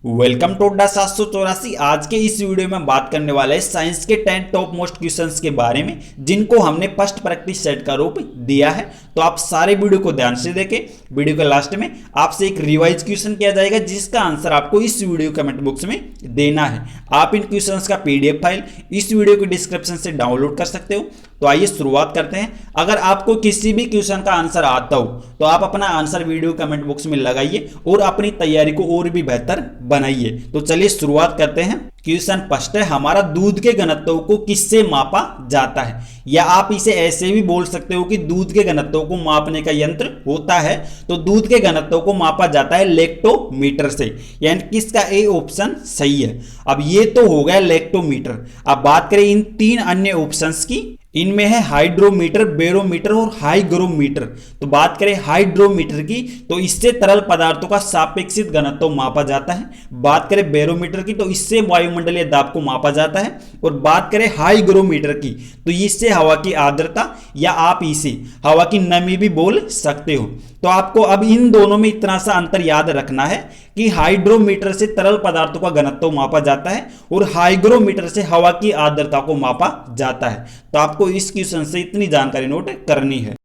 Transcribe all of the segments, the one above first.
Welcome to अड्डा 784। आज के इस वीडियो में बात करने वाले हैं साइंस के 10 टॉप मोस्ट क्वेश्चंस के बारे में, जिनको हमने फर्स्ट प्रैक्टिस सेट का रूप दिया है। तो आप सारे वीडियो को ध्यान से देखें। वीडियो के लास्ट में आपसे एक रिवाइज क्वेश्चन किया जाएगा, जिसका आंसर आपको इस वीडियो कमेंट बॉक्स में देना है। आप इन क्वेश्चंस का पीडीएफ फाइल इस वीडियो के डिस्क्रिप्शन से डाउनलोड कर सकते हो। तो आइए शुरुआत करते हैं। अगर आपको किसी भी क्वेश्चन का आंसर आता हो तो आप अपना आंसर वीडियो कमेंट बॉक्स में लगाइए और अपनी तैयारी को और भी बेहतर बनाइए। तो चलिए शुरुआत करते हैं। क्वेश्चन फर्स्ट है, हमारा दूध के घनत्व को किससे मापा जाता है? या आप इसे ऐसे भी बोल सकते हो कि दूध के घनत्व को मापने का यंत्र होता है। तो दूध के घनत्व को मापा जाता है लेक्टोमीटर से, यानी किसका ए ऑप्शन सही है। अब ये तो हो गया लेक्टोमीटर। अब बात करें इन तीन अन्य ऑप्शंस की। इनमें है हाइड्रोमीटर, बेरोमीटर और हाइग्रोमीटर। तो बात करें हाइड्रोमीटर की, तो इससे तरल पदार्थों का सापेक्षिक घनत्व मापा जाता है। बात करें बेरोमीटर की, तो इससे वायुमंडलीय दाब को मापा जाता है। और बात करें हाइग्रोमीटर की, तो इससे हवा की आर्द्रता या आप इसे हवा की नमी भी बोल सकते हो। तो आपको अब इन दोनों में इतना सा अंतर याद रखना है कि हाइड्रोमीटर से तरल पदार्थों का घनत्व मापा जाता है और हाइग्रोमीटर से हवा की आर्द्रता को मापा जाता है। तो आपको इस क्वेश्चन से इतनी जानकारी नोट करनी है।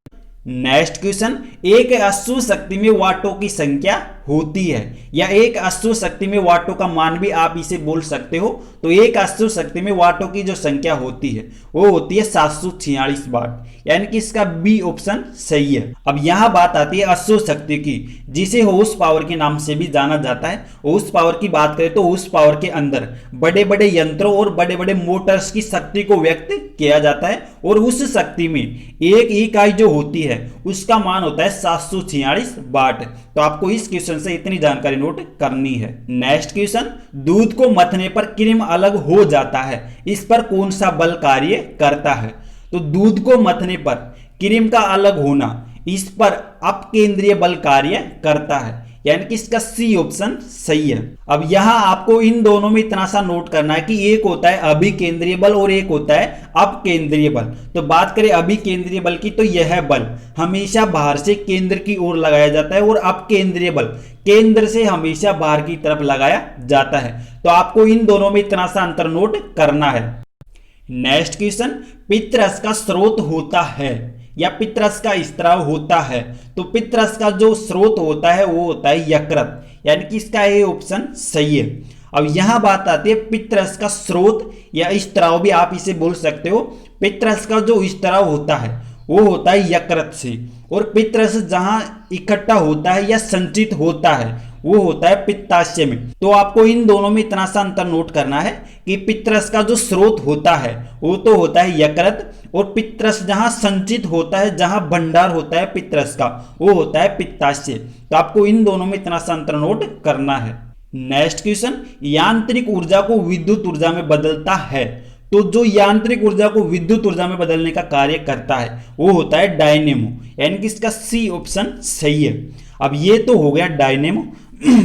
नेक्स्ट क्वेश्चन, एक अश्व शक्ति में वाटों की संख्या होती है, या एक अश्व शक्ति में वाटों का मान भी आप इसे बोल सकते हो। तो एक अश्व शक्ति में वाटों की जो संख्या होती है वो होती है 746 वाट, यानी कि इसका बी ऑप्शन सही है। अब यहां बात आती है अश्व शक्ति की, जिसे हॉर्स पावर के नाम से भी जाना जाता है। हॉर्स पावर की बात करें तो हॉर्स पावर के अंदर बड़े बड़े यंत्रों और बड़े बड़े मोटर्स की शक्ति को व्यक्त किया जाता है, और उस शक्ति में एक इकाई जो होती है उसका मान होता है 746 वाट। तो आपको इस क्वेश्चन से इतनी जानकारी नोट करनी है। नेक्स्ट क्वेश्चन, दूध को मथने पर क्रीम अलग हो जाता है, इस पर कौन सा बल कार्य करता है? तो दूध को मथने पर क्रीम का अलग होना, इस पर अपकेंद्रीय बल कार्य करता है, यानी कि इसका सी ऑप्शन सही है। अब यहां आपको इन दोनों में इतना सा नोट करना है कि एक होता है अभिकेंद्रीय बल और एक होता है अपकेंद्रीय बल। तो बात करें अभिकेंद्रीय बल की, तो यह बल हमेशा बाहर से केंद्र की ओर लगाया जाता है, और अपकेंद्रीय बल केंद्र से हमेशा बाहर की तरफ लगाया जाता है। तो आपको इन दोनों में इतना सा अंतर नोट करना है। नेक्स्ट क्वेश्चन, पित्तरस का स्रोत होता है या पित्तरस का स्त्राव होता है? तो पित्तरस का जो स्रोत होता है वो होता है यकृत, यानी कि इसका ये ऑप्शन सही है। अब यहां बात आती है पित्तरस का स्रोत या स्त्राव भी आप इसे बोल सकते हो। पित्तरस का जो स्त्राव होता है वो होता है यकृत से, और पित्तरस जहां इकट्ठा होता है या संचित होता है वो होता है पित्ताशय में। तो आपको इन दोनों में इतना सा अंतर नोट करना है कि पित्तरस का जो स्रोत होता है वो तो होता है यकृत, और पित्तरस जहां संचित होता है, जहां भंडार होता है पित्तरस का, वो होता है पित्ताशय। तो आपको इन दोनों में इतना सा अंतर नोट करना है। नेक्स्ट क्वेश्चन, यांत्रिक ऊर्जा को विद्युत ऊर्जा में बदलता है। तो जो यांत्रिक ऊर्जा को विद्युत ऊर्जा में बदलने का कार्य करता है वो होता है डायनेमो, यानी कि इसका सी ऑप्शन सही है। अब ये तो हो गया डायनेमो।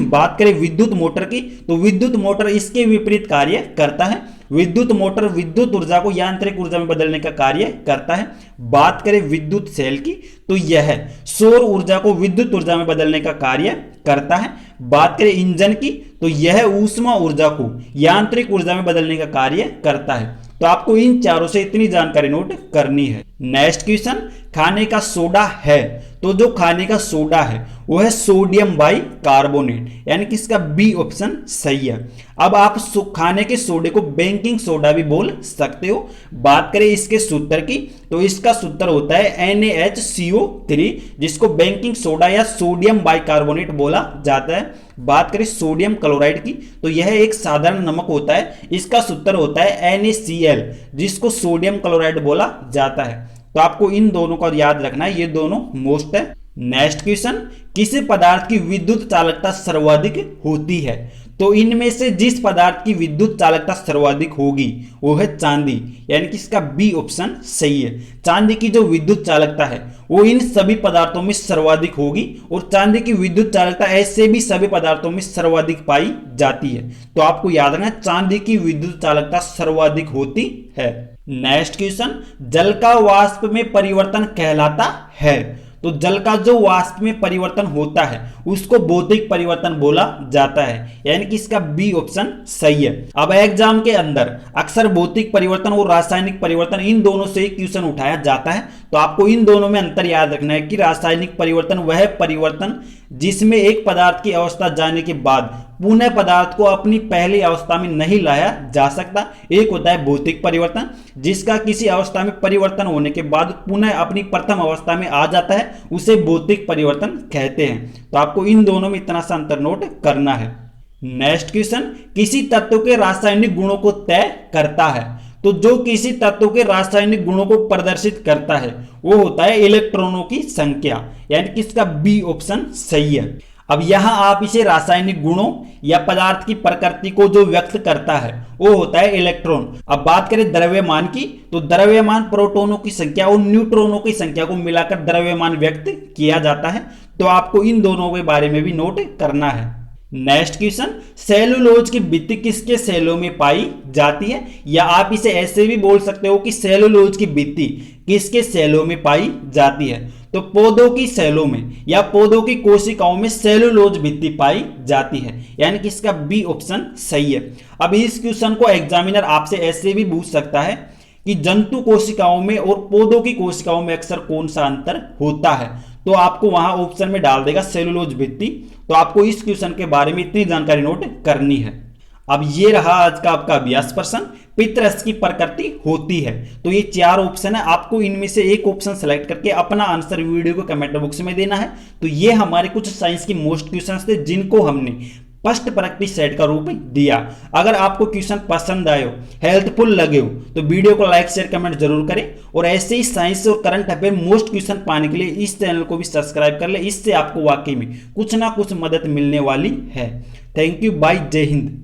बात करें विद्युत मोटर की, तो विद्युत मोटर इसके विपरीत कार्य करता है। विद्युत मोटर विद्युत ऊर्जा को यांत्रिक ऊर्जा में बदलने का कार्य करता है। बात करें विद्युत सेल की, तो यह सौर ऊर्जा को विद्युत ऊर्जा में बदलने का कार्य करता है। बात करें इंजन की, तो यह ऊष्मा ऊर्जा को यांत्रिक ऊर्जा में बदलने का कार्य करता है। तो आपको इन चारों से इतनी जानकारी नोट करनी है। नेक्स्ट क्वेश्चन, खाने का सोडा है, तो जो खाने का सोडा है वो है सोडियम बाइकार्बोनेट, यानी कि इसका बी ऑप्शन सही है। अब आप खाने के सोडे को बेकिंग सोडा भी बोल सकते हो। बात करें इसके सूत्र की, तो इसका सूत्र होता है NaHCO3, जिसको बेकिंग सोडा या सोडियम बाइकार्बोनेट बोला जाता है। बात करें सोडियम क्लोराइड की, तो यह एक साधारण नमक होता है। इसका सूत्र होता है NaCl, जिसको सोडियम क्लोराइड बोला जाता है। तो आपको इन दोनों का याद रखना है, ये दोनों मोस्ट है। नेक्स्ट क्वेश्चन, किस पदार्थ की विद्युत चालकता सर्वाधिक होती है? तो इनमें से जिस पदार्थ की विद्युत चालकता सर्वाधिक होगी वो है चांदी, यानी कि इसका बी ऑप्शन सही है। चांदी की जो विद्युत चालकता है वो इन सभी पदार्थों में सर्वाधिक होगी, और चांदी की विद्युत चालकता ऐसे भी सभी पदार्थों में सर्वाधिक पाई जाती है। तो आपको याद रखना, चांदी की विद्युत चालकता सर्वाधिक होती है। नेक्स्ट क्वेश्चन, जल का वाष्प में परिवर्तन कहलाता है। तो जल का जो वाष्प में परिवर्तन होता है उसको भौतिक परिवर्तन बोला जाता है, यानी कि इसका बी ऑप्शन सही है। अब एग्जाम के अंदर अक्सर भौतिक परिवर्तन और रासायनिक परिवर्तन इन दोनों से क्वेश्चन उठाया जाता है, तो आपको इन दोनों में अंतर याद रखना है कि रासायनिक परिवर्तन वह परिवर्तन जिसमें एक पदार्थ की अवस्था जाने के बाद पुनः पदार्थ को अपनी पहली अवस्था में नहीं लाया जा सकता। एक होता है भौतिक परिवर्तन जिसका किसी अवस्था में परिवर्तन होने के बाद पुनः अपनी प्रथम अवस्था में आ जाता है, उसे भौतिक परिवर्तन कहते हैं। तो आपको इन दोनों में इतना सा अंतर नोट करना है। नेक्स्ट क्वेश्चन, किसी तत्व के रासायनिक गुणों को तय करता है। तो जो किसी तत्व के रासायनिक गुणों को प्रदर्शित करता है वो होता है इलेक्ट्रॉनों की संख्या, यानी कि इसका बी ऑप्शन सही है। अब यहां आप इसे रासायनिक गुणों या पदार्थ की प्रकृति को जो व्यक्त करता है वो होता है इलेक्ट्रॉन। अब बात करें द्रव्यमान की, तो द्रव्यमान प्रोटॉनों की संख्या और न्यूट्रॉनों की संख्या को मिलाकर द्रव्यमान व्यक्त किया जाता है। तो आपको इन दोनों के बारे में भी नोट करना है। नेक्स्ट क्वेश्चन, सेलुलोज की भित्ति किसके सेलों में पाई जाती है, या आप इसे ऐसे भी बोल सकते हो कि सेलुलोज की भित्ति किसके सेलों में पाई जाती है। तो पौधों की सेलों में या पौधों की कोशिकाओं में सेलुलोज भित्ति पाई जाती है, यानी कि इसका बी ऑप्शन सही है। अब इस क्वेश्चन को एग्जामिनर आपसे ऐसे भी पूछ सकता है कि जंतु कोशिकाओं में और पौधों की कोशिकाओं में अक्सर कौन सा अंतर होता है, तो आपको वहां ऑप्शन में डाल देगा सेलुलोज भित्ति। तो आपको इस क्वेश्चन के बारे में इतनी जानकारी नोट करनी है। अब ये रहा आज का आपका अभ्यास प्रश्न, पितृरस की प्रकृति होती है। तो ये 4 ऑप्शन है, आपको इनमें से एक ऑप्शन सेलेक्ट करके अपना आंसर वीडियो को कमेंट बॉक्स में देना है। तो ये हमारे कुछ साइंस की मोस्ट क्वेश्चंस थे जिनको हमने फर्स्ट प्रैक्टिस सेट का रूप दिया। अगर आपको क्वेश्चन पसंद आए हो, हेल्पफुल लगे हो, तो वीडियो को लाइक शेयर कमेंट जरूर करें, और ऐसे ही साइंस और करंट अफेयर मोस्ट क्वेश्चन पाने के लिए इस चैनल को भी सब्सक्राइब कर ले। इससे आपको वाकई में कुछ ना कुछ मदद मिलने वाली है। थैंक यू, बाय, जय हिंद।